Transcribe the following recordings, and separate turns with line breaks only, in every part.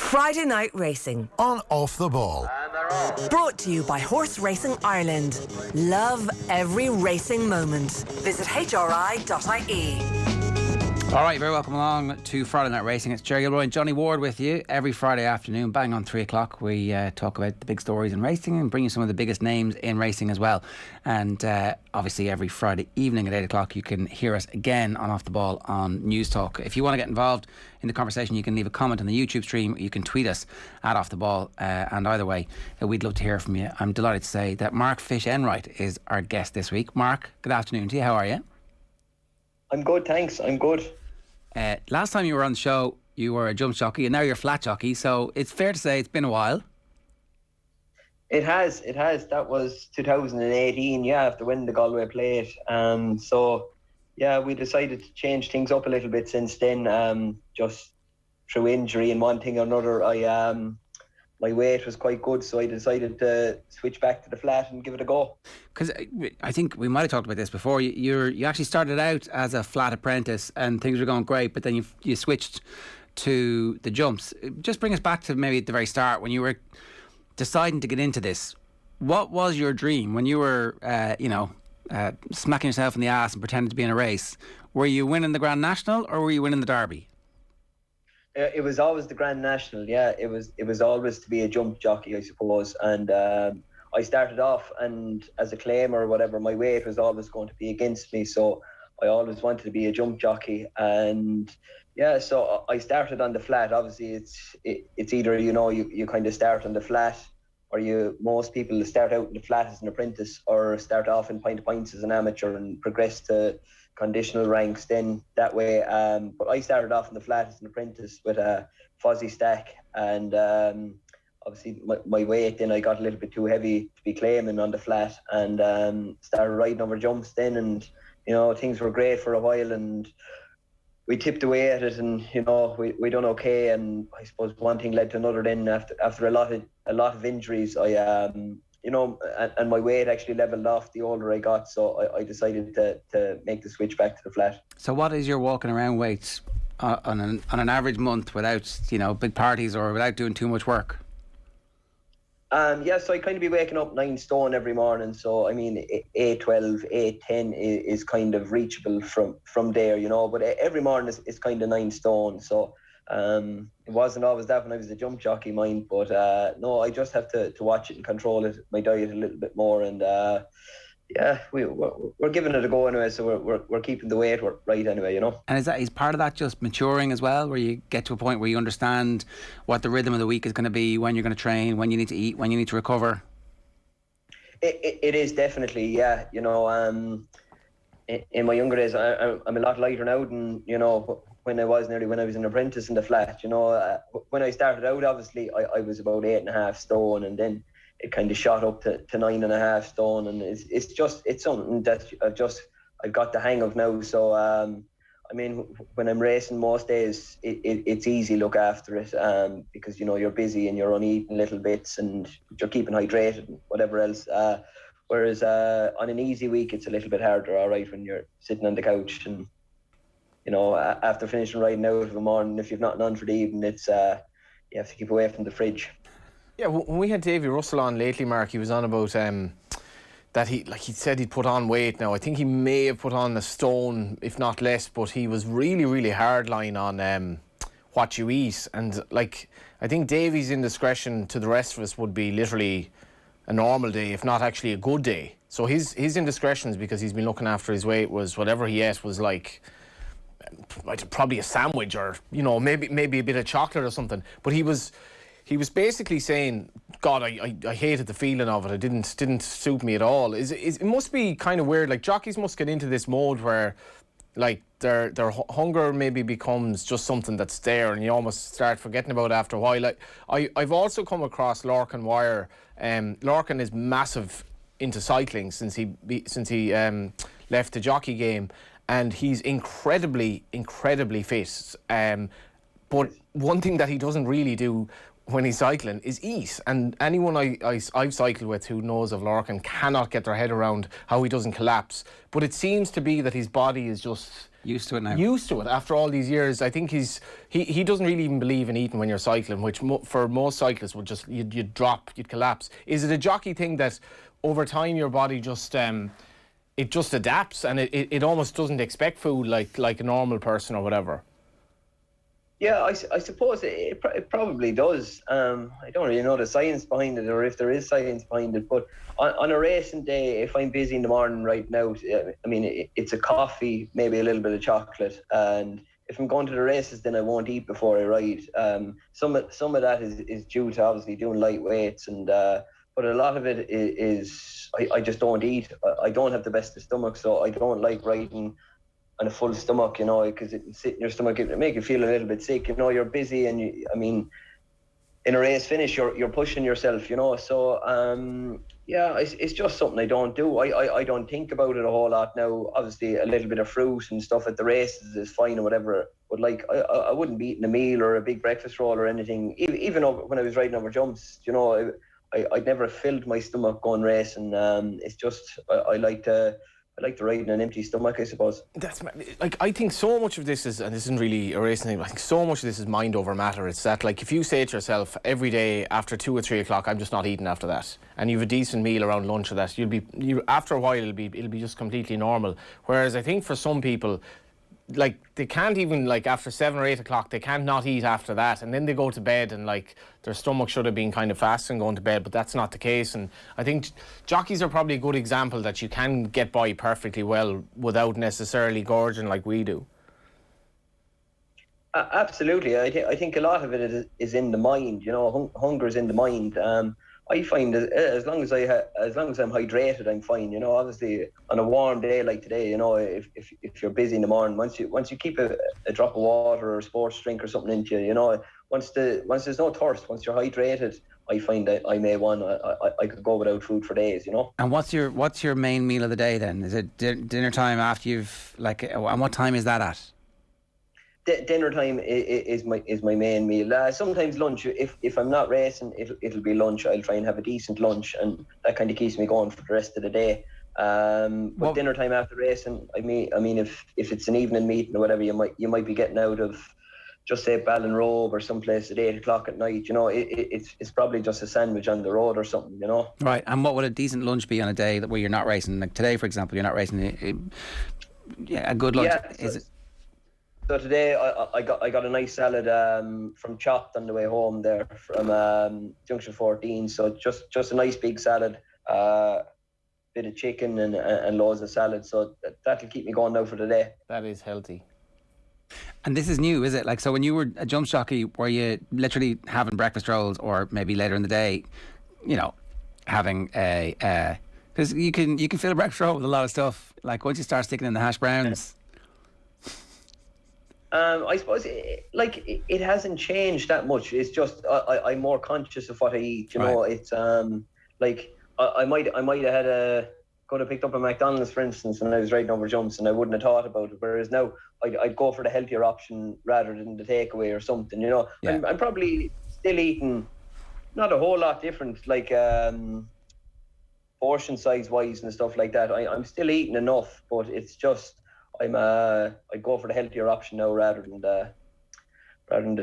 Friday Night Racing
on Off the Ball.
brought to you by Horse Racing Ireland. Love every racing moment. Visit hri.ie.
All right, very welcome along to Friday Night Racing. It's Jerry Gilroy and Johnny Ward with you every Friday afternoon, bang on 3 o'clock. We talk about the big stories in racing and bring you some of the biggest names in racing as well. And obviously every Friday evening at 8 o'clock you can hear us again on Off the Ball on News Talk. If you want to get involved in the conversation, you can leave a comment on the YouTube stream. You can tweet us at Off the Ball, and either way we'd love to hear from you. I'm delighted to say that Mark Enright is our guest this week. Mark, good afternoon to you. How are you?
I'm good, thanks. I'm good.
Last time you were on the show, you were a jump jockey, and now you're a flat jockey. So it's fair to say it's been a while.
It has. That was 2018, after winning the Galway Plate. So, we decided to change things up a little bit since then. Just through injury and one thing or another, my weight was quite good, so I decided to switch back to the flat and give it a go.
Because I think we might have talked about this before. You actually started out as a flat apprentice and things were going great, but then you switched to the jumps. Just bring us back to maybe at the very start when you were deciding to get into this. What was your dream when you were, smacking yourself in the ass and pretending to be in a race? Were you winning the Grand National or were you winning the Derby?
It was always the Grand National, It was always to be a jump jockey, I suppose. And I started off, and as a claimer or whatever, my weight was always going to be against me. So I always wanted to be a jump jockey. And so I started on the flat. Obviously, it's either you kind of start on the flat, or most people start out in the flat as an apprentice, or start off in points as an amateur and progress to conditional ranks then that way. But I started off in the flat as an apprentice with a fuzzy stack, and obviously my weight then, I got a little bit too heavy to be claiming on the flat, and started riding over jumps then, and things were great for a while, and we tipped away at it, and we done okay. And I suppose one thing led to another then. After a lot of injuries, I and my weight actually leveled off the older I got, so I decided to make the switch back to the flat.
So what is your walking around weight on an average month without big parties or without doing too much work?
So I kind of be waking up 9 stone every morning, so I mean 8:12, 8:10 is kind of reachable from there, but every morning is kind of 9 stone. So it wasn't always that when I was a jump jockey, mind, but no, I just have to watch it and control it, my diet a little bit more, and we're giving it a go anyway, so we're keeping the weight right anyway,
And is part of that just maturing as well, where you get to a point where you understand what the rhythm of the week is going to be, when you're going to train, when you need to eat, when you need to recover?
It is definitely, in my younger days, I'm a lot lighter now than when I was an apprentice in the flat. When I started out, obviously I was about 8.5 stone, and then it kind of shot up to 9.5 stone, and it's something that I've got the hang of now. So I mean, when I'm racing most days, it's easy look after it, because you're busy and you're only eating little bits and you're keeping hydrated and whatever else. Whereas on an easy week, it's a little bit harder, all right, when you're sitting on the couch and after finishing riding out of the morning, if you've nothing on for the evening, it's you have to keep away from the fridge.
Yeah, when we had Davy Russell on lately, Mark, he was on about that he said he'd put on weight. Now I think he may have put on a stone, if not less, but he was really, really hardline on what you eat. And I think Davy's indiscretion to the rest of us would be literally a normal day, if not actually a good day. So his indiscretions, because he's been looking after his weight, was whatever he ate was probably a sandwich, or maybe a bit of chocolate or something. But he was basically saying, God, I hated the feeling of it. It didn't suit me at all. It must be kind of weird. Jockeys must get into this mode where their hunger maybe becomes just something that's there, and you almost start forgetting about it after a while. I've also come across Lorcan Wire. Lorcan is massive into cycling since he left the jockey game, and he's incredibly fit. But one thing that he doesn't really do when he's cycling is eat. And anyone I've cycled with who knows of Lorcan cannot get their head around how he doesn't collapse. But it seems to be that his body is just
Used to it now.
Used to it after all these years. I think he doesn't really even believe in eating when you're cycling, which for most cyclists would just you'd drop, you'd collapse. Is it a jockey thing that over time your body just it just adapts and it almost doesn't expect food like a normal person or whatever?
Yeah, I suppose it probably does. I don't really know the science behind it, or if there is science behind it. But on a racing day, if I'm busy in the morning right now, I mean, it's a coffee, maybe a little bit of chocolate. And if I'm going to the races, then I won't eat before I ride. Some of that is due to obviously doing light weights, but a lot of it is I just don't eat. I don't have the best of stomach, so I don't like riding on a full stomach, because it can sit in your stomach, it make you feel a little bit sick. You're busy, and in a race finish, you're pushing yourself, So it's just something I don't do. I don't think about it a whole lot now. Obviously, a little bit of fruit and stuff at the races is fine or whatever. But I wouldn't be eating a meal or a big breakfast roll or anything. Even when I was riding over jumps, I'd never filled my stomach going racing. It's just I like to ride in an empty stomach, I suppose.
I think so much of this is, and this isn't really a racing thing, I think so much of this is mind over matter. It's that, if you say to yourself every day after 2 or 3 o'clock, I'm just not eating after that, and you have a decent meal around lunch or that, after a while it'll be just completely normal. Whereas I think for some people, they can't even, after 7 or 8 o'clock, they can't not eat after that, and then they go to bed and their stomach should have been kind of fasting going to bed, but that's not the case. And I think jockeys are probably a good example that you can get by perfectly well without necessarily gorging like we do.
Absolutely. I think a lot of it is in the mind. Hunger is in the mind. I find that as long as I'm hydrated, I'm fine. Obviously on a warm day like today, if you're busy in the morning, once you keep a drop of water or a sports drink or something into you, once there's no thirst, once you're hydrated, I find that I could go without food for days.
And what's your main meal of the day then? Is it dinner time after you've and what time is that at?
Dinner time is my main meal. Sometimes lunch. If I'm not racing, it'll be lunch. I'll try and have a decent lunch, and that kind of keeps me going for the rest of the day. But dinner time after racing, I mean, if it's an evening meeting or whatever, you might be getting out of, just say, Ballinrobe or someplace at 8 o'clock at night. It's probably just a sandwich on the road or something.
Right. And what would a decent lunch be on a day where you're not racing? Like today, for example, you're not racing. A good lunch is it?
So today I got a nice salad from Chopped on the way home there from Junction 14. So just a nice big salad, bit of chicken and loads of salad. So that'll keep me going now for the day.
That is healthy.
And this is new, is it? So when you were a jump jockey, were you literally having breakfast rolls, or maybe later in the day, having a because you can fill a breakfast roll with a lot of stuff. Once you start sticking in the hash browns.
I suppose it hasn't changed that much. It's just I'm more conscious of what I eat.
Right.
It's I might have could have picked up a McDonald's, for instance, when I was riding over jumps, and I wouldn't have thought about it. Whereas now I'd go for the healthier option rather than the takeaway or something.
Yeah.
I'm probably still eating not a whole lot different, portion size wise and stuff like that. I'm still eating enough, but it's just I go for the healthier option now rather than the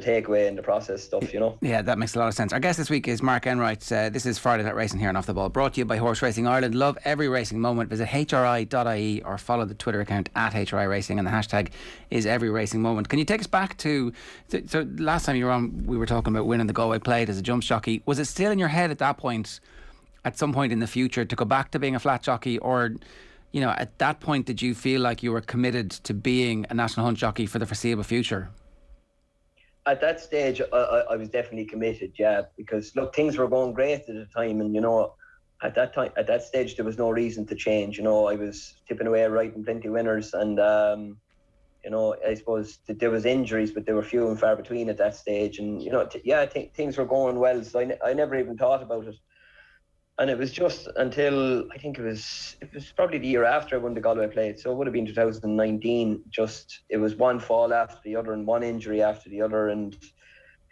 takeaway and the processed stuff.
Yeah, that makes a lot of sense. Our guest this week is Mark Enright. This is Friday Night Racing here on Off the Ball, brought to you by Horse Racing Ireland. Love every racing moment. Visit hri.ie or follow the Twitter account @HRI Racing, and the hashtag is every racing moment. Can you take us back to so last time you were on, we were talking about winning the Galway Plate as a jump jockey. Was it still in your head at that point, at some point in the future, to go back to being a flat jockey, or at that point, did you feel like you were committed to being a national hunt jockey for the foreseeable future?
At that stage, I was definitely committed, yeah, because look, things were going great at the time, and at that stage, there was no reason to change. I was tipping away, writing plenty of winners, and I suppose that there was injuries, but they were few and far between at that stage, and things were going well, so I never even thought about it. And it was just until I think it was probably the year after I won the Galway Plate, so it would have been 2019. Just it was one fall after the other and one injury after the other, and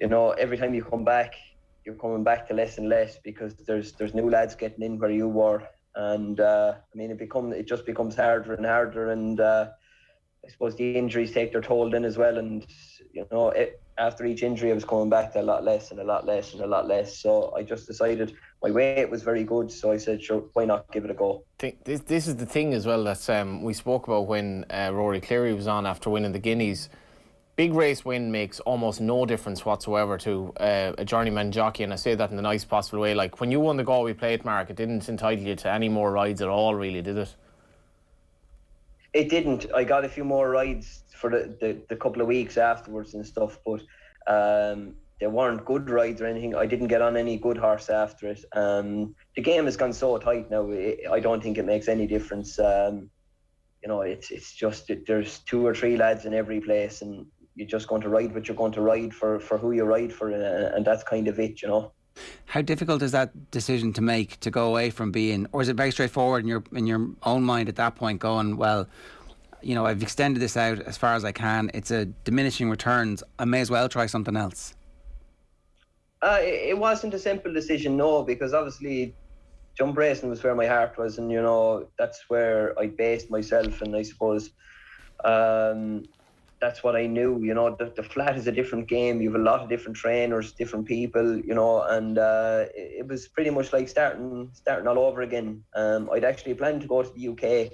every time you come back, you're coming back to less and less because there's new lads getting in where you were, and it just becomes harder and harder, and I suppose the injuries take their toll then as well, and after each injury I was coming back to a lot less and a lot less and a lot less. So I just decided my weight was very good, so I said, sure, why not give it a go.
This is the thing as well that we spoke about when Rory Cleary was on after winning the Guineas. Big race win makes almost no difference whatsoever to a journeyman jockey, and I say that in the nice possible way. Like when you won the Galway Plate, Mark, it didn't entitle you to any more rides at all, really, did it?
It didn't. I got a few more rides for the couple of weeks afterwards and stuff, but they weren't good rides or anything. I didn't get on any good horse after it. The game has gone so tight now, I don't think it makes any difference. It's just there's 2 or 3 lads in every place, and you're just going to ride what you're going to ride for who you ride for, and that's kind of it, How
difficult is that decision to make, to go away from being, or is it very straightforward in your own mind at that point, going, well, I've extended this out as far as I can, it's a diminishing returns, I may as well try something else?
It wasn't a simple decision, no, because obviously jump racing was where my heart was, and that's where I based myself, and I suppose that's what I knew. The flat is a different game. You have a lot of different trainers, different people, and it was pretty much like starting all over again. I'd actually planned to go to the UK,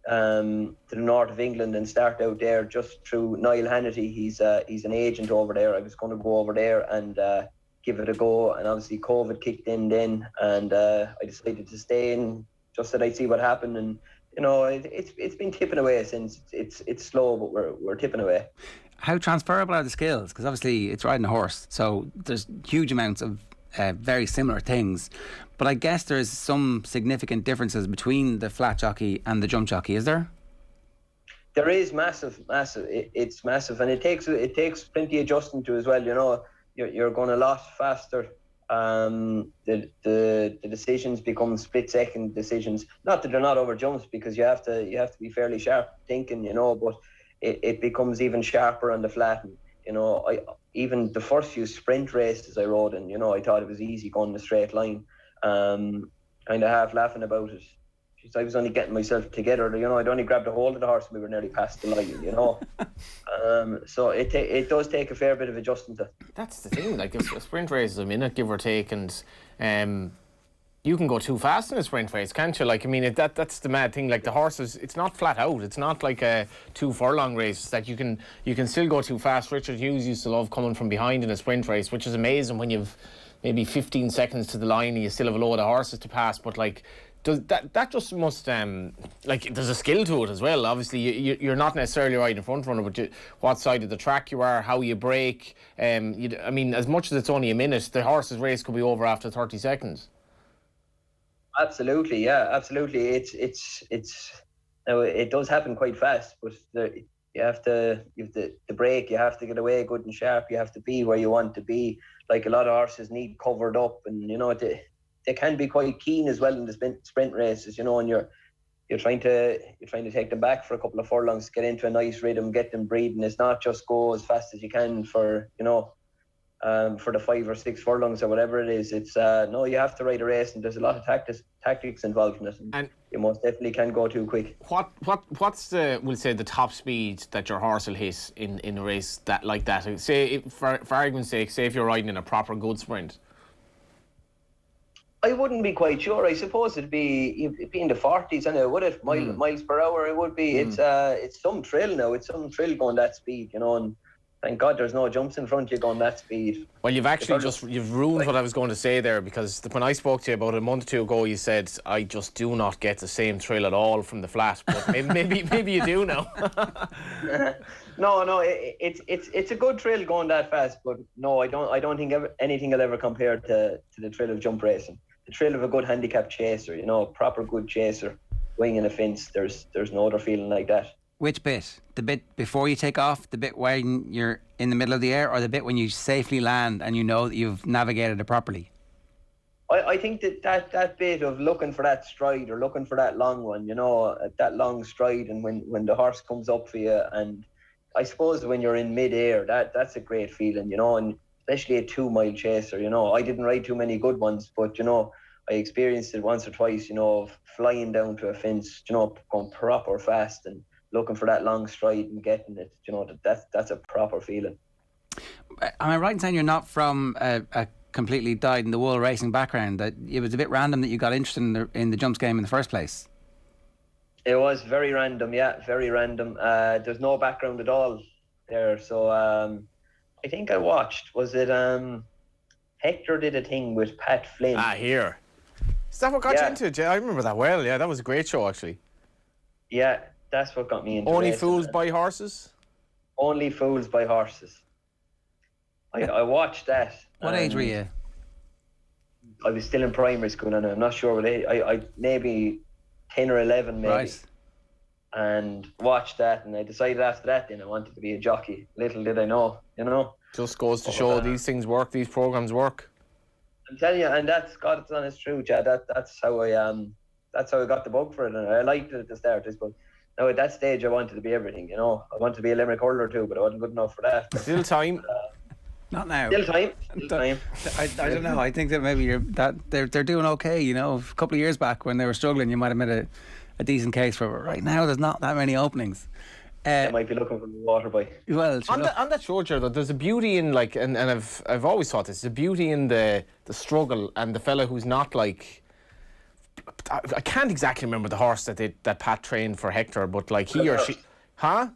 to the north of England, and start out there just through Niall Hannity. He's an agent over there. I was going to go over there and give it a go, and obviously COVID kicked in then, and I decided to stay in just that I'd see what happened. And it's been tipping away since. It's slow, but we're tipping away.
How transferable are the skills? Because obviously it's riding a horse, so there's huge amounts of very similar things. But I guess there's some significant differences between the flat jockey and the jump jockey, is there?
There is massive. It's massive, and it takes plenty of adjusting to as well. You're going a lot faster. The decisions become split-second decisions. Not that they're not over jumps, because you have to be fairly sharp thinking, but it becomes even sharper on the flat. And, even the first few sprint races I rode in, I thought it was easy going in a straight line. Kind of half laughing about it. I was only getting myself together. I'd only grabbed a hold of the horse and we were nearly past the line. So it does take a fair bit of adjusting to.
That's the thing. Like, a sprint race is a minute, give or take, and you can go too fast in a sprint race, can't you? Like, I mean, that's the mad thing. Like, the horses, it's not flat out. It's not like a 2 furlong race. That you can still go too fast. Richard Hughes used to love coming from behind in a sprint race, which is amazing when you've maybe 15 seconds to the line and you still have a load of horses to pass. But like, that just must there's a skill to it as well. Obviously you're not necessarily riding front runner, but what side of the track you are, how you brake. I mean, as much as it's only a minute, the horse's race could be over after 30 seconds.
Absolutely, yeah, absolutely. It's now it does happen quite fast, but you have the brake, you have to get away good and sharp, you have to be where you want to be. Like, a lot of horses need covered up, and they can be quite keen as well in the sprint races, and you're trying to take them back for a couple of furlongs, get into a nice rhythm, get them breathing. It's not just go as fast as you can for the 5 or 6 furlongs or whatever it is. It's no, you have to ride a race, and there's a lot of tactics involved in it, and you most definitely can go too quick.
What's we'll say the top speed that your horse will hit in a race like that? Say, for argument's sake, say if you're riding in a proper good sprint.
I wouldn't be quite sure. I suppose it'd be in the 40s, anyway, would it? Miles per hour, it would be. It's some thrill now. It's some thrill going that speed, and thank God there's no jumps in front of you going that speed.
Well, you've actually you've ruined what I was going to say there, because when I spoke to you about a month or 2 ago, you said, I just do not get the same thrill at all from the flat. But maybe you do now.
No, it's a good thrill going that fast, but no, I don't think anything will ever compare to the thrill of jump racing. The thrill of a good handicap chaser, proper good chaser, winging a fence. There's no other feeling like that.
Which bit? The bit before you take off, the bit when you're in the middle of the air, or the bit when you safely land and you know that you've navigated it properly?
I think that bit of looking for that stride, or looking for that long one, that long stride, and when the horse comes up for you, and I suppose when you're in mid-air, that's a great feeling, and especially a 2-mile chaser. I didn't ride too many good ones, but I experienced it once or twice, of flying down to a fence, going proper fast and looking for that long stride and getting it. You know, that's a proper feeling.
Am I right in saying you're not from a completely dyed-in-the-wool racing background? That it was a bit random that you got interested in the jumps game in the first place? It
was very random, yeah, very random. There's no background at all there. So I think I watched, was it Hector did a thing with Pat Flynn.
Here. Is that what got you into it? I remember that well, yeah. That was a great show, actually.
Yeah, that's what got me into
Only
racing.
Fools Buy Horses?
Only Fools Buy Horses. I watched that.
What age were you?
I was still in primary school, and I'm not sure what age. I maybe 10 or 11, maybe.
Right.
And watched that, and I decided after that then I wanted to be a jockey. Little did I know, you know.
Just goes to show these things work, these programs work.
I'm telling you, and that's God's honest truth, yeah. That's how I got the bug for it, and I liked it at the start. But now at that stage, I wanted to be everything, you know. I wanted to be a Limerick hurler too, but I wasn't good enough for that.
Still time.
Not now.
Still time.
I don't know. I think that maybe they're doing okay. You know, a couple of years back when they were struggling, you might have made a decent case for it. Right now, there's not that many openings.
They might be looking for the water boy.
Well,
on that show, Gerald, there's a beauty in like, and I've always thought this, there's a beauty in the struggle, and the fella who's not like, I can't exactly remember the horse that Pat trained for Hector, but like he or she, huh?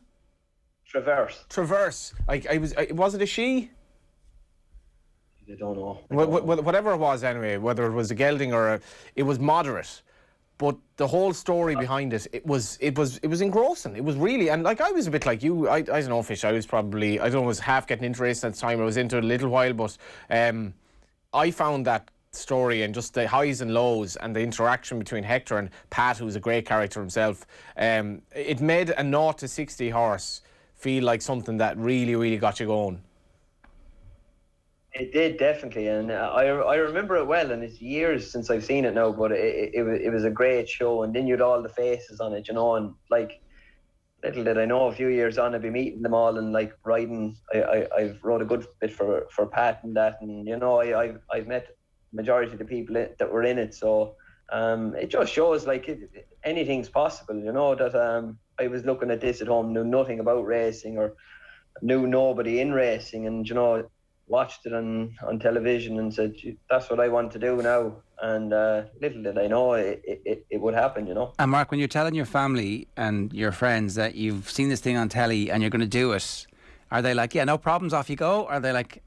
Traverse. Like was it a she?
I don't know.
Whatever it was anyway, whether it was a gelding or it was moderate. But the whole story behind it was engrossing. It was really, and like I was a bit like you. I don't know, Fish. I was probably, I don't know, was half getting into racing at the time. I was into it a little while, but I found that story and just the highs and lows and the interaction between Hector and Pat, who's a great character himself. It made a 0 to 60 horse feel like something that really, really got you going.
It did, definitely, and I remember it well, and it's years since I've seen it now, but it was a great show, and then you had all the faces on it, you know, and like, little did I know, a few years on I'd be meeting them all and like riding. I've rode a good bit for Pat and that, and you know, I've met the majority of the people that were in it, so it just shows like anything's possible, you know, that I was looking at this at home, knew nothing about racing or knew nobody in racing, and you know, watched it on television and said, that's what I want to do now. And little did I know it would happen, you know.
And Mark, when you're telling your family and your friends that you've seen this thing on telly and you're going to do it, are they like, yeah, no problems, off you go? Or are they like,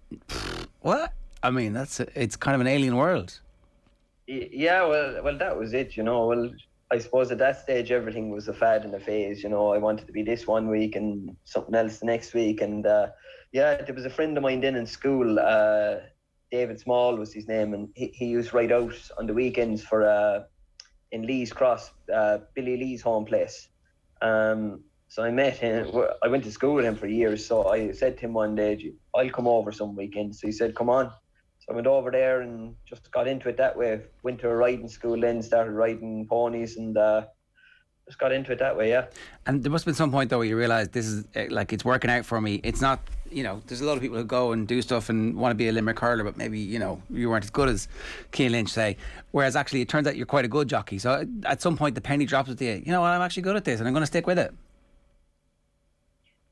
what? I mean, it's kind of an alien world.
Yeah, well, that was it, you know. Well, I suppose at that stage everything was a fad and a phase, you know. I wanted to be this one week and something else the next week, and yeah, there was a friend of mine then in school, David Small was his name, and he used to ride out on the weekends for in Lee's Cross, Billy Lee's home place. So I met him. I went to school with him for years, so I said to him one day, I'll come over some weekends. So he said, come on. So I went over there and just got into it that way. Went to a riding school then, started riding ponies, and just got into it that way, yeah.
And there must have been some point though where you realised this is like, it's working out for me. It's not, you know, there's a lot of people who go and do stuff and want to be a Limerick hurler, but maybe, you know, you weren't as good as Cian Lynch, say. Whereas actually it turns out you're quite a good jockey. So at some point the penny drops with you. You know what, I'm actually good at this and I'm going to stick with it.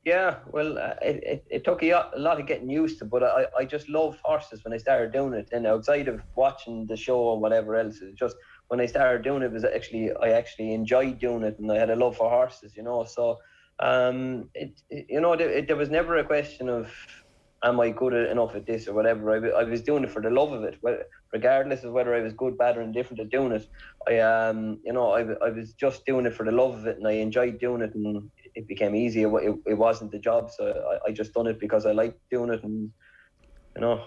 Yeah, well, it took a lot of getting used to, but I just loved horses when I started doing it. And outside of watching the show and whatever else, it just, when I started doing it, I actually enjoyed doing it, and I had a love for horses, you know. So, you know, there was never a question of, am I good enough at this or whatever. I was doing it for the love of it, regardless of whether I was good, bad, or indifferent at doing it. You know, I was just doing it for the love of it, and I enjoyed doing it, and it became easy. It wasn't the job, so I just done it because I liked doing it, and you know,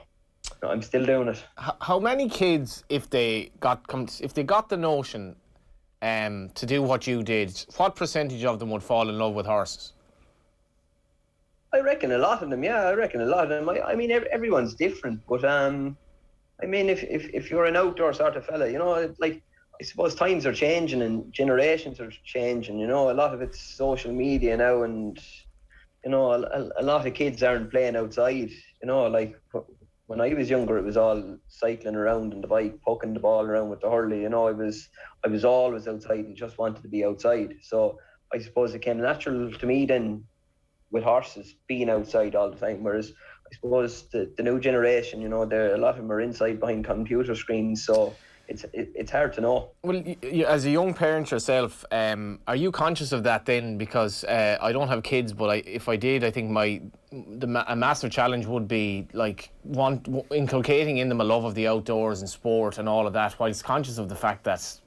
I'm still doing it.
How many kids, if they got the notion to do what you did, what percentage of them would fall in love with horses?
I reckon a lot of them, yeah. I reckon a lot of them. I mean, everyone's different, but I mean, if you're an outdoor sort of fella, you know, like, I suppose times are changing and generations are changing, you know. A lot of it's social media now, and you know, a lot of kids aren't playing outside, you know. Like when I was younger, it was all cycling around on the bike, poking the ball around with the hurley, you know. I was always outside and just wanted to be outside. So I suppose it came natural to me then with horses being outside all the time. Whereas I suppose the new generation, a lot of them are inside behind computer screens, so it's hard to know.
Well, as a young parent yourself, are you conscious of that then? Because I don't have kids, but if I did, I think a massive challenge would be like inculcating in them a love of the outdoors and sport and all of that, whilst conscious of the fact that,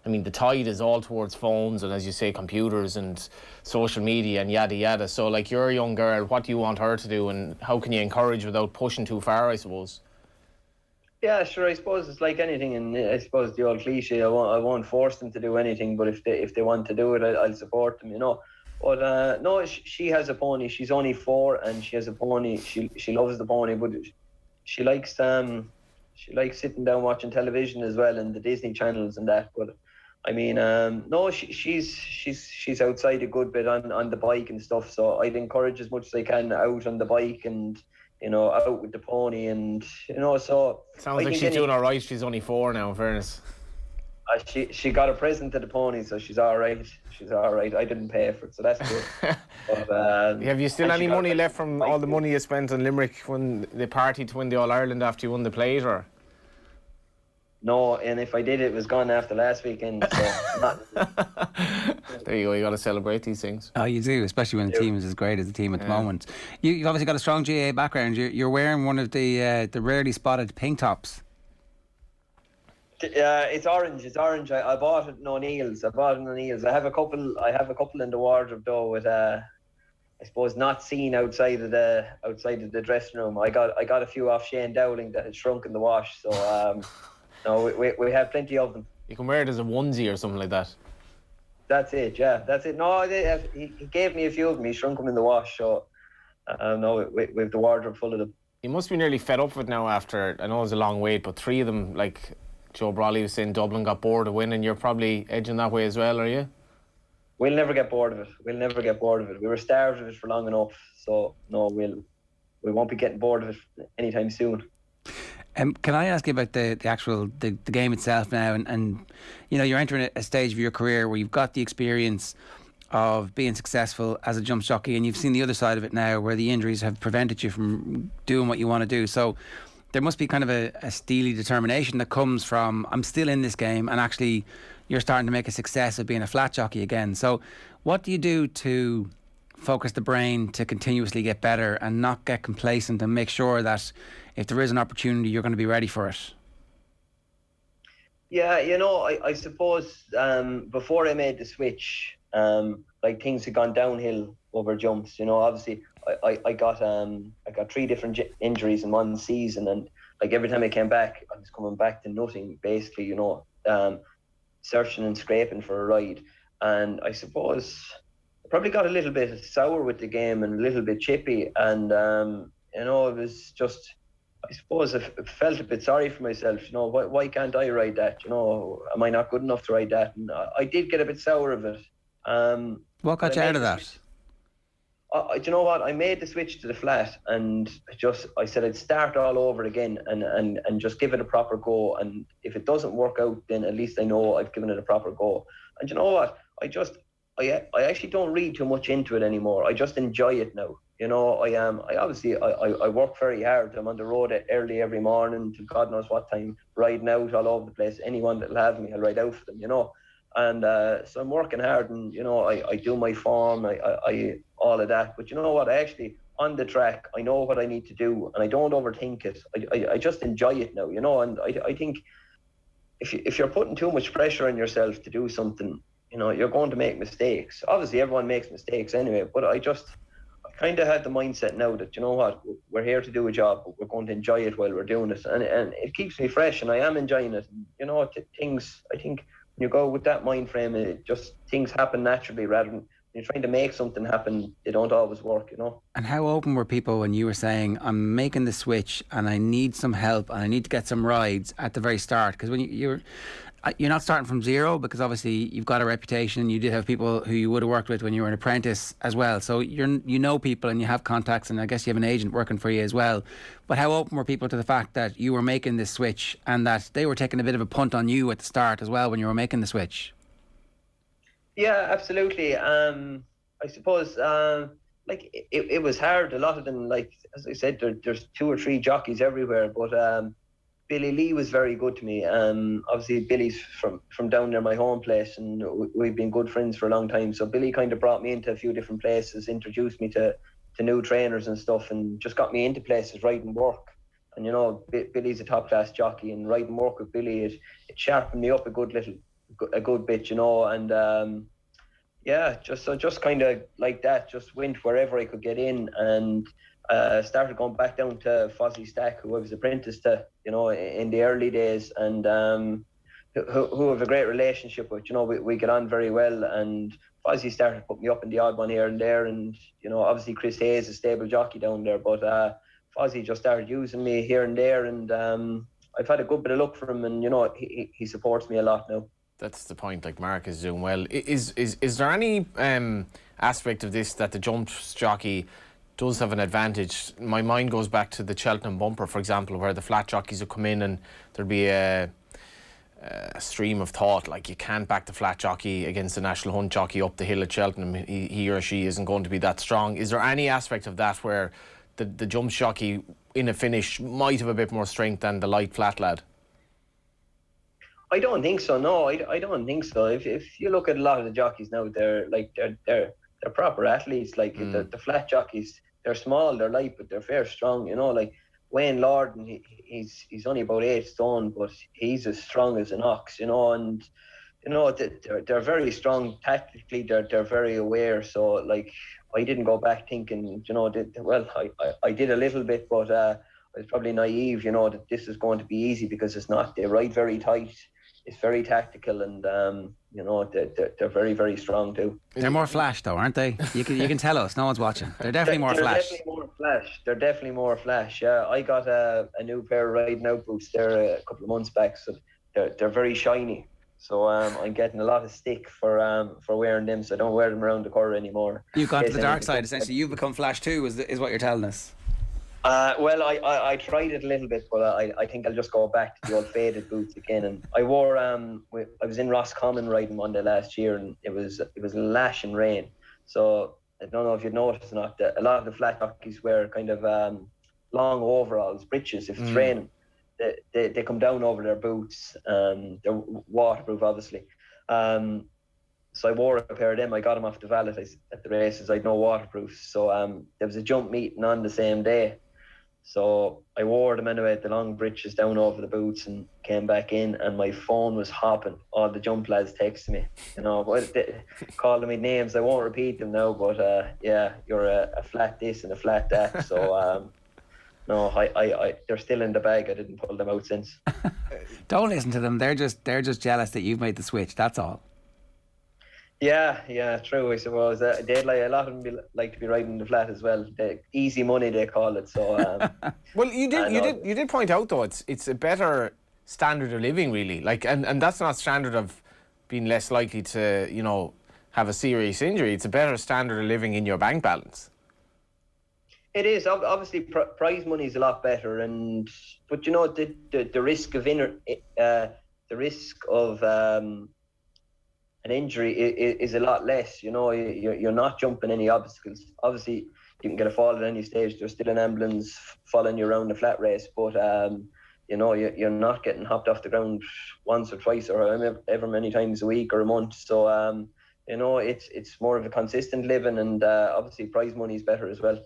I mean, the tide is all towards phones and, as you say, computers and social media and yada yada. So, like, you're a young girl, what do you want her to do, and how can you encourage without pushing too far, I suppose?
Yeah, sure. I suppose it's like anything, and I suppose the old cliche, I won't force them to do anything, but if they want to do it, I'll support them, But no, she has a pony. She's only 4, and she has a pony. She loves the pony, but she likes sitting down watching television as well, and the Disney channels and that. But I mean, no, she's outside a good bit on the bike and stuff. So I'd encourage as much as I can out on the bike and, out with the pony, and so.
Sounds like she's doing all right. She's only 4 now, in fairness.
She got a present to the pony, so she's all right. She's all right. I didn't pay for it, so that's good. But,
have you still any money left from all the money you spent on Limerick when they partied to win the All Ireland after you won the plate, or?
No, and if I did, it was gone after last weekend. So not.
There you go. You got to celebrate these things.
Oh, you do, especially when the team is as great as the team at the moment. You've obviously got a strong GAA background. You're wearing one of the rarely spotted pink tops.
It's orange. It's orange. I bought it in O'Neill's. I have a couple in the wardrobe though, with I suppose not seen outside of the dressing room. I got a few off Shane Dowling that had shrunk in the wash. So no, we have plenty of them.
You can wear it as a onesie or something like that.
That's it. Yeah, that's it. No, he gave me a few of them. He shrunk them in the wash. So no, we have the wardrobe full of them.
You must be nearly fed up with it now after, I know it was a long wait, but 3 of them, like Joe Brawley was saying, Dublin got bored of winning. You're probably edging that way as well, are you?
We'll never get bored of it. We were starved of it for long enough. So no, we won't be getting bored of it anytime soon.
Can I ask you about the actual the game itself now? And you're entering a stage of your career where you've got the experience of being successful as a jump jockey, and you've seen the other side of it now, where the injuries have prevented you from doing what you want to do. So there must be kind of a steely determination that comes from, I'm still in this game, and actually you're starting to make a success of being a flat jockey again. So what do you do to focus the brain to continuously get better and not get complacent, and make sure that if there is an opportunity, you're going to be ready for it?
Yeah, I suppose before I made the switch, like, things had gone downhill over jumps. Obviously I got 3 different injuries in one season, and like every time I came back, I was coming back to nothing basically. Searching and scraping for a ride, and I suppose I probably got a little bit sour with the game and a little bit chippy, and it was just, I suppose I felt a bit sorry for myself. Why can't I ride that? Am I not good enough to ride that? And I did get a bit sour of it.
What got you out of that?
Do you know what? I made the switch to the flat, and I said I'd start all over again and just give it a proper go. And if it doesn't work out, then at least I know I've given it a proper go. And you know what? I actually don't read too much into it anymore. I just enjoy it now. I work very hard. I'm on the road early every morning to God knows what time, riding out all over the place. Anyone that'll have me, I'll ride out for them, And so I'm working hard, and I do my form, I all of that. But you know what? I actually, on the track, I know what I need to do, and I don't overthink it. I just enjoy it now, And I think if you're putting too much pressure on yourself to do something, you're going to make mistakes. Obviously, everyone makes mistakes anyway. But I kind of had the mindset now that, we're here to do a job, but we're going to enjoy it while we're doing it, and it keeps me fresh, and I am enjoying it. Things, I think, when you go with that mind frame, things happen naturally, rather than you're trying to make something happen. They don't always work,
And how open were people when you were saying, I'm making the switch and I need some help and I need to get some rides at the very start? Because when you're not starting from zero, because obviously you've got a reputation. You did have people who you would have worked with when you were an apprentice as well. So you know people and you have contacts, and I guess you have an agent working for you as well. But how open were people to the fact that you were making this switch, and that they were taking a bit of a punt on you at the start as well when you were making the switch?
Yeah, absolutely. I suppose like it was hard. A lot of them, like as I said, there's 2 or 3 jockeys everywhere. But Billy Lee was very good to me. Obviously Billy's from down near my home place, and we've been good friends for a long time. So Billy kind of brought me into a few different places, introduced me to new trainers and stuff, and just got me into places riding work. And Billy's a top class jockey, and riding work with Billy, it sharpened me up a good bit, and yeah, just kind of like that, just went wherever I could get in, and started going back down to Fozzie Stack, who I was apprenticed to, in the early days, and who have a great relationship with. We get on very well, and Fozzie started to put me up in the odd one here and there, and obviously Chris Hayes is a stable jockey down there, but Fozzie just started using me here and there, and I've had a good bit of luck for him, and he supports me a lot now.
That's the point. Like, Mark is doing well. Is there any aspect of this that the jumps jockey does have an advantage? My mind goes back to the Cheltenham bumper, for example, where the flat jockeys would come in and there'd be a stream of thought, like, you can't back the flat jockey against the national hunt jockey up the hill at Cheltenham. He or she isn't going to be that strong. Is there any aspect of that where the jumps jockey in a finish might have a bit more strength than the light flat lad?
I don't think so. No, I don't think so. If you look at a lot of the jockeys now, they're proper athletes. Like the flat jockeys, they're small, they're light, but they're fair strong. Like Wayne Lorden, he's only about 8 stone, but he's as strong as an ox. And they're very strong tactically. They're very aware. So like, I didn't go back thinking, I did a little bit, but I was probably naive, that this is going to be easy, because it's not. They ride very tight. It's very tactical, and they're very, very strong too.
They're more flash, though, aren't they? You can tell us. No one's watching. They're definitely more flash.
They're definitely more flash. Yeah, I got a new pair of riding out boots there a couple of months back, so they're very shiny. So I'm getting a lot of stick for wearing them, so I don't wear them around the corner anymore.
You've gone to the dark side, essentially. You've become flash too, is what you're telling us.
Well, I tried it a little bit, but I think I'll just go back to the old faded boots again. And I wore I was in Roscommon riding Monday last year, and it was lashing rain. So I don't know if you'd noticed or not, that a lot of the flat jockeys wear kind of long overalls, breeches. If it's raining, they come down over their boots. They're waterproof, obviously. So I wore a pair of them. I got them off the valet at the races. I'd no waterproof. So there was a jump meeting on the same day. So I wore them anyway, the long breeches down over the boots, and came back in, and my phone was hopping. All the jump lads texted me, calling me names. I won't repeat them now, but yeah, you're a flat this and a flat that. So no, they're still in the bag. I didn't pull them out since.
Don't listen to them. They're just jealous that you've made the switch. That's all.
Yeah, true. I suppose they'd a lot of them like to be riding the flat as well. Easy money, they call it. So
well, you did point out, though, it's a better standard of living, really. Like, and that's not standard of being less likely to have a serious injury. It's a better standard of living in your bank balance.
It is. Obviously prize money is a lot better, but the risk of an injury is a lot less. You're not jumping any obstacles. Obviously, you can get a fall at any stage. There's still an ambulance following you around the flat race, but you're not getting hopped off the ground once or twice or however many times a week or a month. So it's more of a consistent living, and obviously prize money is better as well.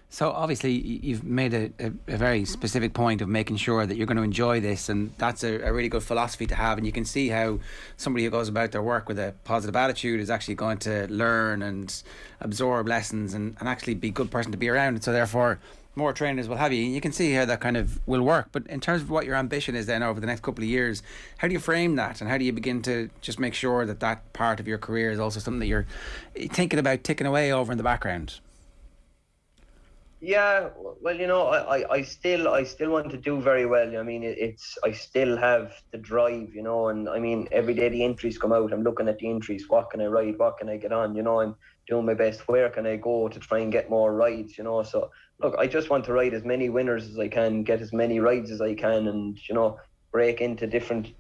So obviously you've made a very specific point of making sure that you're going to enjoy this, and that's a really good philosophy to have. And you can see how somebody who goes about their work with a positive attitude is actually going to learn and absorb lessons and actually be a good person to be around. And so therefore more trainers will have you. You can see how that kind of will work. But in terms of what your ambition is then over the next couple of years, how do you frame that, and how do you begin to just make sure that that part of your career is also something that you're thinking about ticking away over in the background?
Yeah, well, I still want to do very well. I mean, I still have the drive, and I mean, every day the entries come out, I'm looking at the entries. What can I ride? What can I get on? I'm doing my best. Where can I go to try and get more rides? So look, I just want to ride as many winners as I can, get as many rides as I can, and break into different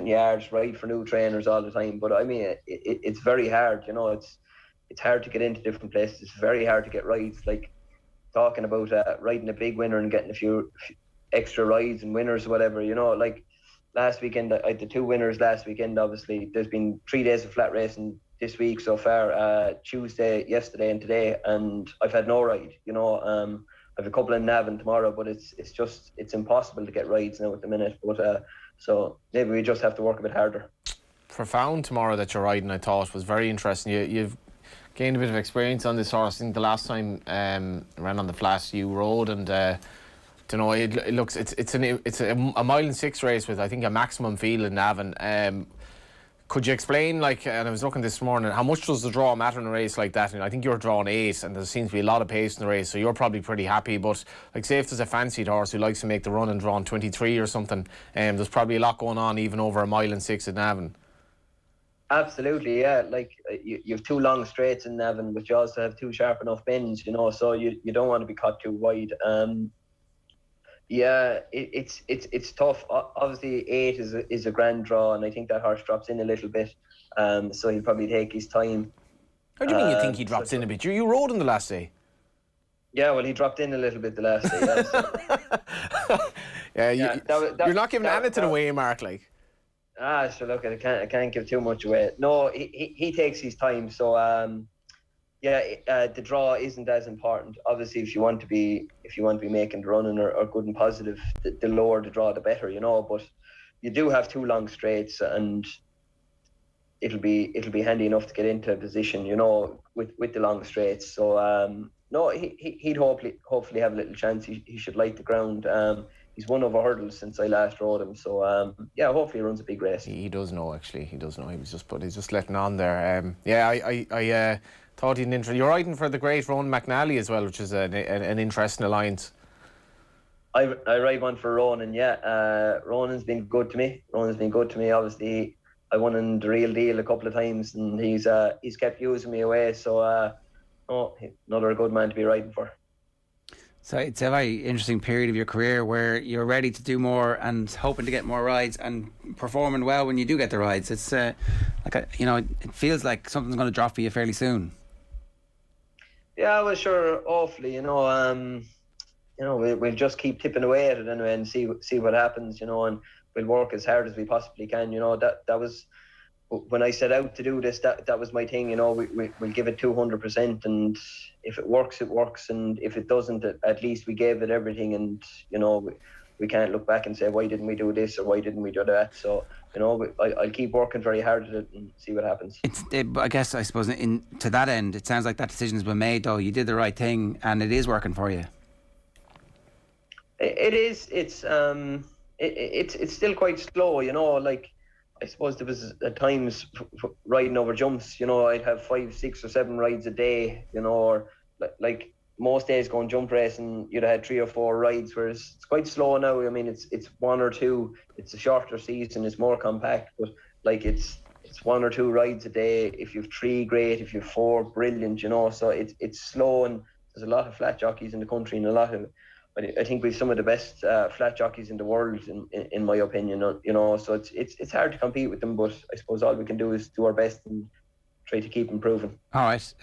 yards, ride for new trainers all the time. But I mean, it's very hard. It's hard to get into different places. It's very hard to get rides. Like talking about riding a big winner and getting a few extra rides and winners or whatever. Like last weekend, I had the 2 winners last weekend. Obviously, there's been 3 days of flat racing this week so far. Tuesday, yesterday, and today, and I've had no ride. I have a couple in Navan tomorrow, but it's impossible to get rides now at the minute. But so maybe we just have to work a bit harder.
Profound tomorrow that you're riding, I thought, was very interesting. You've gained a bit of experience on this horse. I think the last time ran on the flat you rode, and don't know. It looks it's a 1.6 mile race with I think a maximum field in Navan. Could you explain, and I was looking this morning, how much does the draw matter in a race like that? And I think you're drawing 8, and there seems to be a lot of pace in the race, so you're probably pretty happy. But say if there's a fancied horse who likes to make the run and draw on 23 or something, there's probably a lot going on even over 1.6 miles at Navan. Absolutely,
yeah. You have 2 long straights in Navan, but you also have 2 sharp enough bends, so you don't want to be caught too wide. Yeah, it's tough. Obviously, 8 is a grand draw, and I think that horse drops in a little bit. So he'll probably take his time.
How do you mean you think he drops in a bit? You rode him the last day.
Yeah, well, he dropped in a little bit the last day. Yeah, so.
You're not giving anything away, Mark.
So look, I can't give too much away. No, he takes his time. So the draw isn't as important. Obviously, if you want to be making the running or good and positive, the lower the draw, the better, But you do have 2 long straights, and it'll be handy enough to get into a position, with the long straights. So no, he'd hopefully have a little chance. He should like the ground. He's won over hurdles since I last rode him. So hopefully he runs a big race. He does know, actually. He does know. He's just letting on there. I thought he'd interest. You're riding for the great Ronan McNally as well, which is an interesting alliance. I ride one for Ronan, yeah. Ronan's been good to me. Obviously, I won in the Real Deal a couple of times, and he's kept using me away. So, another good man to be riding for.
So it's a very interesting period of your career where you're ready to do more and hoping to get more rides and performing well when you do get the rides. It's it feels like something's going to drop for you fairly soon. Yeah, well, sure, awfully. We'll just keep tipping away at it anyway and see what happens. And we'll work as hard as we possibly can. That was when I set out to do this. That was my thing. We'll give it 200%, and if it works, it works, and if it doesn't, at least we gave it everything. And we can't look back and say, why didn't we do this or why didn't we do that? So I'll keep working very hard at it and see what happens. I suppose to that end, it sounds like that decision's been made, though. You did the right thing, and it is working for you. It is. It's still quite slow. I suppose there was at times riding over jumps, I'd have 5, 6 or 7 rides a day, or like most days going jump racing, you'd have had 3 or 4 rides, whereas it's quite slow now. I mean, it's 1 or 2, it's a shorter season, it's more compact, but it's 1 or 2 rides a day. If you have 3, great. If you have 4, brilliant, so it's slow, and there's a lot of flat jockeys in the country, and I think we've some of the best flat jockeys in the world, in my opinion. So it's hard to compete with them, but I suppose all we can do is do our best and try to keep improving. All right.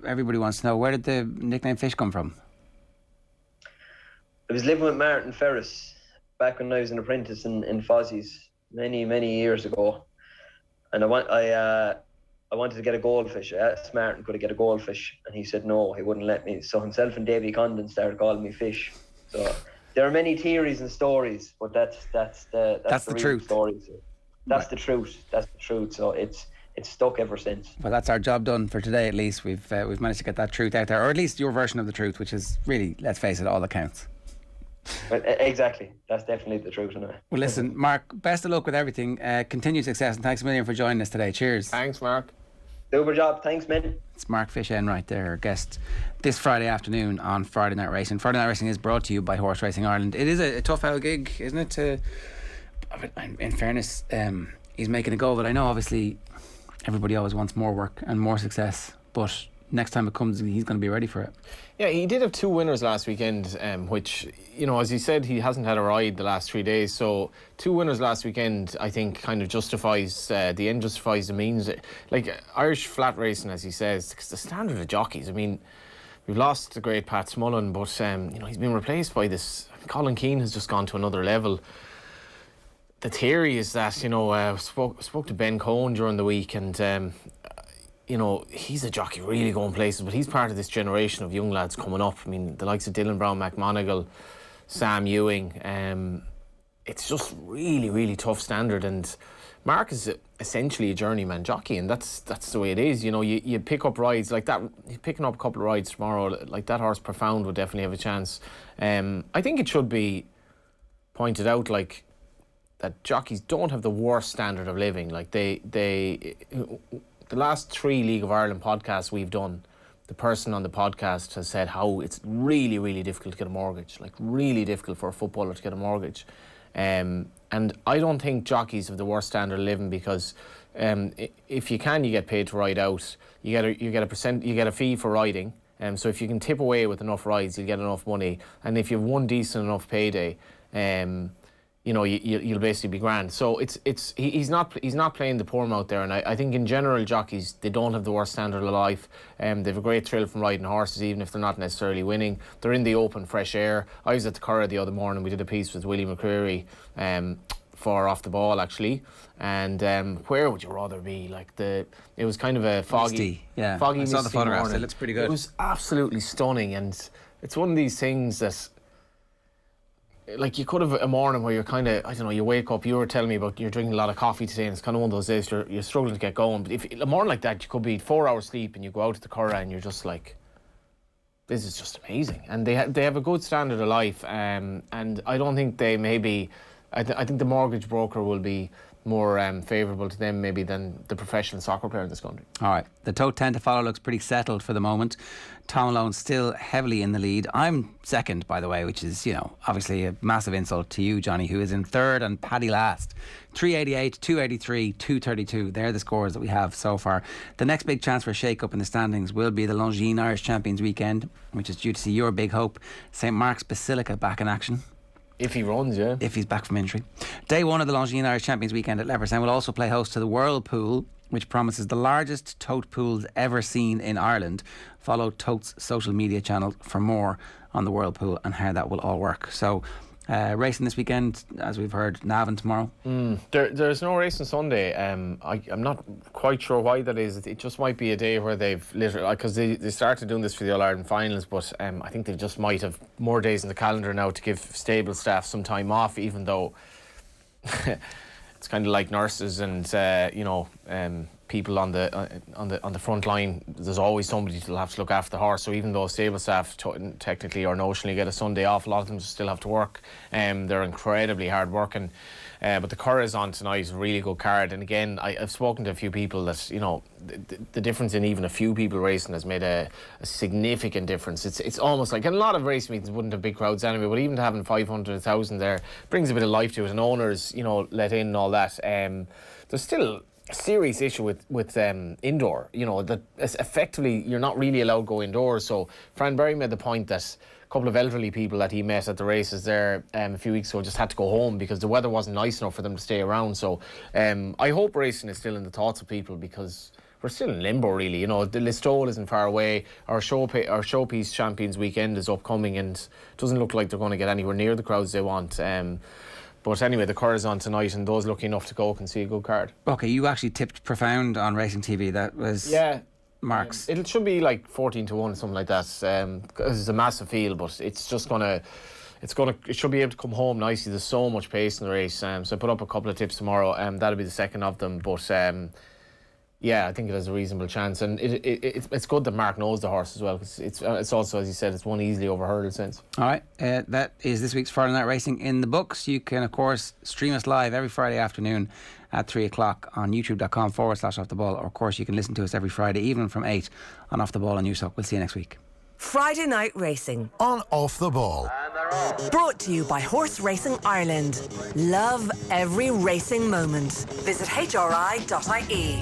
Everybody wants to know, where did the nickname Fish come from? I was living with Martin Ferris back when I was an apprentice in Fozzie's many years ago, and I wanted to get a goldfish. I asked Martin, could I get a goldfish? And he said no, he wouldn't let me. So himself and Davy Condon started calling me Fish. So there are many theories and stories, but that's the truth. Story. So that's the truth. That's the truth. So it's stuck ever since. Well, that's our job done for today. At least we've managed to get that truth out there, or at least your version of the truth, which is really, let's face it, all that counts. Well, exactly. That's definitely the truth. Anyway. Well, listen, Mark, best of luck with everything. Continued success, and thanks a million for joining us today. Cheers. Thanks, Mark. Super job. Thanks, man. It's Mark Fish Enright there, our guest this Friday afternoon on Friday Night Racing. Friday Night Racing is brought to you by Horse Racing Ireland. It is a tough old gig, isn't it? In fairness, he's making a go of it. I know, obviously, everybody always wants more work and more success, but next time it comes, he's going to be ready for it.
Yeah, he did have 2 winners last weekend, which, as he said, he hasn't had a ride the last 3 days. So 2 winners last weekend, I think, kind of justifies the end justifies the means. Like Irish flat racing, as he says, because the standard of jockeys. I mean, we've lost the great Pat Smullen, but he's been replaced by this. Colin Keane has just gone to another level. The theory is that spoke to Ben Cohen during the week, and he's a jockey really going places, but he's part of this generation of young lads coming up. I mean, the likes of Dylan Brown McMonigal, Sam Ewing. It's just really, really tough standard, and Mark is essentially a journeyman jockey, and that's the way it is. You pick up rides like that. You're picking up a couple of rides tomorrow, like that horse Profound would definitely have a chance. I think it should be pointed out, like, that jockeys don't have the worst standard of living. Like the last 3 League of Ireland podcasts we've done, the person on the podcast has said how it's really, really difficult to get a mortgage, like really difficult for a footballer to get a mortgage. And I don't think jockeys have the worst standard of living, because if you get paid to ride out, you get a fee for riding. So if you can tip away with enough rides, you'll get enough money. And if you've one decent enough payday, you'll basically be grand. So he's not playing the poor mouth there, and I think in general jockeys, they don't have the worst standard of life. They have a great thrill from riding horses, even if they're not necessarily winning. They're in the open, fresh air. I was at the Curragh the other morning. We did a piece with Willie McCreary for Off the Ball, actually. And where would you rather be? It was kind of a foggy,
I saw the photographs. It looks pretty good.
It was absolutely stunning, and it's one of these things that, like, you could have a morning where you're kind of, I don't know, you wake up, you were telling me about you're drinking a lot of coffee today, and it's kind of one of those days you're struggling to get going. But if a morning like that, you could be 4 hours sleep and you go out to the Curragh and you're just like, this is just amazing. And they have a good standard of life, and I don't think they maybe, I think the mortgage broker will be more favourable to them maybe than the professional soccer player in this country.
All right, the tote 10 to follow looks pretty settled for the moment. Tom Malone still heavily in the lead. I'm second, by the way, which is, obviously a massive insult to you, Johnny, who is in third, and Paddy last. 388, 283, 232. They're the scores that we have so far. The next big chance for a shake-up in the standings will be the Longines Irish Champions weekend, which is due to see your big hope, St Mark's Basilica, back in action.
If he runs, yeah.
If he's back from injury. Day 1 of the Longines Irish Champions weekend at Leverstown will also play host to the Whirlpool, which promises the largest tote pools ever seen in Ireland. Follow Tote's social media channel for more on the Whirlpool and how that will all work. So, racing this weekend, as we've heard, Navan tomorrow.
There's no race on Sunday. I'm not quite sure why that is. It just might be a day where they've literally, because they started doing this for the All-Ireland finals, but I think they just might have more days in the calendar now to give stable staff some time off, even though it's kind of like nurses and people on the front line. There's always somebody to have to look after the horse. So even though stable staff technically or notionally get a Sunday off, a lot of them still have to work. They're incredibly hard working. But the Curragh is on tonight, a really good card. And again, I've spoken to a few people that, the difference in even a few people racing has made a significant difference. It's almost like, and a lot of race meetings wouldn't have big crowds anyway, but even having 500,000 there brings a bit of life to it, and owners, let in and all that. There's still a serious issue with indoor, that effectively you're not really allowed to go indoors. So Fran Berry made the point that a couple of elderly people that he met at the races there a few weeks ago just had to go home because the weather wasn't nice enough for them to stay around. So I hope racing is still in the thoughts of people, because we're still in limbo, really. The Listowel isn't far away. Our Showpiece Champions weekend is upcoming, and it doesn't look like they're going to get anywhere near the crowds they want. But anyway, the Curragh's on tonight, and those lucky enough to go can see a good card.
Okay, you actually tipped Profound on Racing TV. That was Mark's.
It should be like 14-1, something like that. It's a massive field, but it's just it should be able to come home nicely. There's so much pace in the race. So I put up a couple of tips tomorrow. That'll be the second of them. But I think it has a reasonable chance, and it's good that Mark knows the horse as well, because it's also, as you said, it's won easily over hurdle since.
All right, that is this week's Friday Night Racing in the books. You can, of course, stream us live every Friday afternoon at 3 o'clock on youtube.com/Off the Ball, or of course you can listen to us every Friday evening from 8 on Off the Ball on Newstalk. We'll see you next week.
Friday Night Racing
on Off the Ball.
Brought to you by Horse Racing Ireland. Love every racing moment. Visit hri.ie.